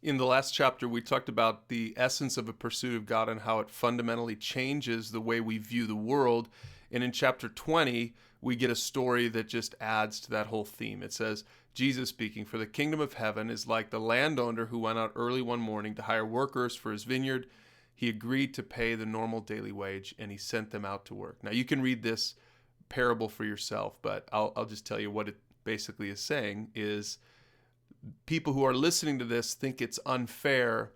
In the last chapter, we talked about the essence of a pursuit of God and how it fundamentally changes the way we view the world. And in chapter 20, we get a story that just adds to that whole theme. It says, Jesus speaking, "For the kingdom of heaven is like the landowner who went out early one morning to hire workers for his vineyard. He agreed to pay the normal daily wage, and he sent them out to work." Now, you can read this parable for yourself, but I'll just tell you what it basically is saying is people who are listening to this think it's unfair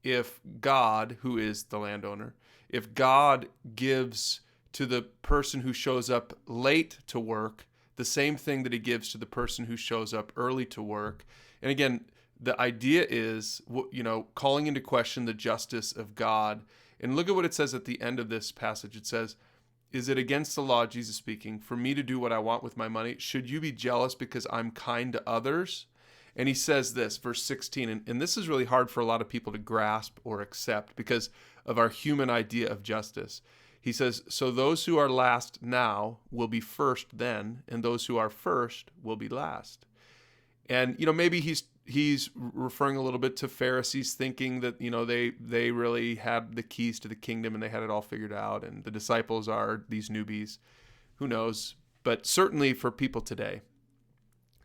if God, who is the landowner, if God gives to the person who shows up late to work the same thing that he gives to the person who shows up early to work. And again, the idea is, calling into question the justice of God. And look at what it says at the end of this passage. It says, "Is it against the law," Jesus speaking, "for me to do what I want with my money? Should you be jealous because I'm kind to others?" And he says this, verse 16, and this is really hard for a lot of people to grasp or accept because of our human idea of justice. He says, "So those who are last now will be first then, and those who are first will be last." And, maybe he's referring a little bit to Pharisees thinking that, they really had the keys to the kingdom and they had it all figured out, and the disciples are these newbies. Who knows? But certainly for people today,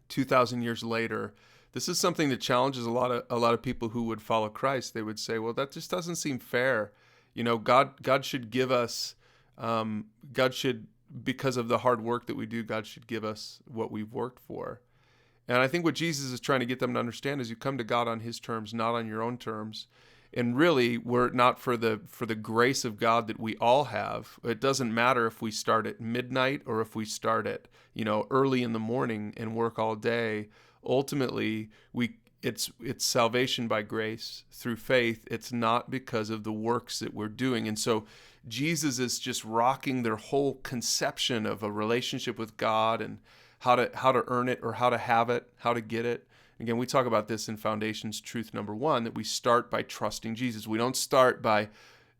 2,000 years later, this is something that challenges a lot of people who would follow Christ. They would say, well, that just doesn't seem fair. God should give us, because of the hard work that we do, God should give us what we've worked for. And I think what Jesus is trying to get them to understand is you come to God on his terms, not on your own terms. And really, we're not for the grace of God that we all have. It doesn't matter if we start at midnight or if we start at, early in the morning and work all day. Ultimately, it's salvation by grace through faith. It's not because of the works that we're doing. And so Jesus is just rocking their whole conception of a relationship with God and how to earn it or how to have it, how to get it. Again, we talk about this in Foundations Truth number 1, that we start by trusting Jesus. We don't start by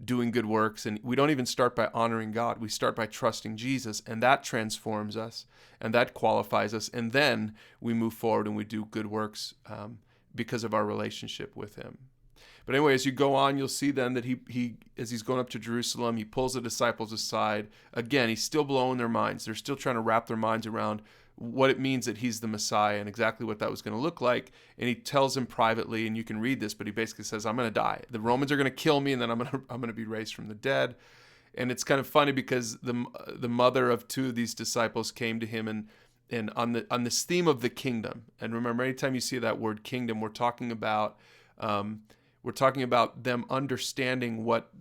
doing good works, and we don't even start by honoring God. We start by trusting Jesus, and that transforms us, and that qualifies us, and then we move forward and we do good works because of our relationship with him. But anyway, as you go on, you'll see then that he as he's going up to Jerusalem, he pulls the disciples aside. Again, he's still blowing their minds. They're still trying to wrap their minds around what it means that he's the Messiah and exactly what that was going to look like. And he tells them privately, and you can read this, but he basically says, "I'm going to die. The Romans are going to kill me, and then I'm going to be raised from the dead." And it's kind of funny because the mother of two of these disciples came to him and on this theme of the kingdom. And remember, anytime you see that word kingdom, we're talking about them understanding what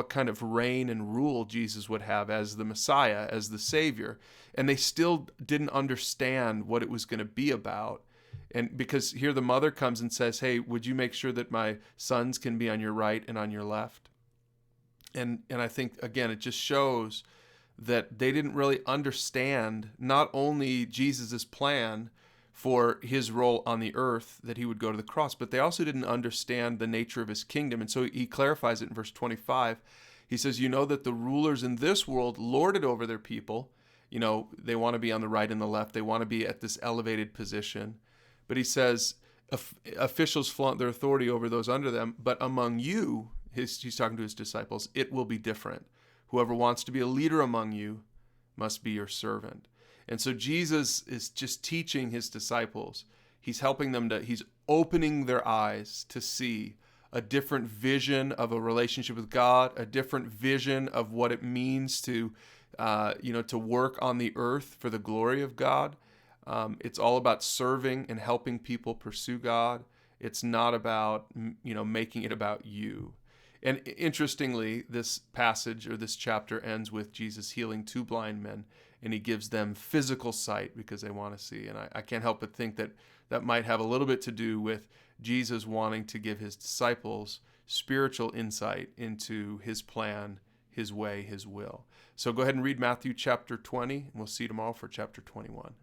kind of reign and rule Jesus would have as the Messiah, as the Savior. And they still didn't understand what it was going to be about. And because here the mother comes and says, "Hey, would you make sure that my sons can be on your right and on your left?" And I think, again, it just shows that they didn't really understand not only Jesus's plan for his role on the earth, that he would go to the cross, but they also didn't understand the nature of his kingdom. And so he clarifies it in verse 25. He says, "You know that the rulers in this world lord it over their people." They want to be on the right and the left. They want to be at this elevated position. But he says, officials flaunt their authority over those under them. But among you, he's talking to his disciples, "it will be different. Whoever wants to be a leader among you must be your servant." And so Jesus is just teaching his disciples. He's helping them he's opening their eyes to see a different vision of a relationship with God, a different vision of what it means to work on the earth for the glory of God. It's all about serving and helping people pursue God. It's not about, making it about you. And interestingly, this passage or this chapter ends with Jesus healing 2 blind men, and he gives them physical sight because they want to see. And I can't help but think that might have a little bit to do with Jesus wanting to give his disciples spiritual insight into his plan, his way, his will. So go ahead and read Matthew chapter 20, and we'll see you tomorrow for chapter 21.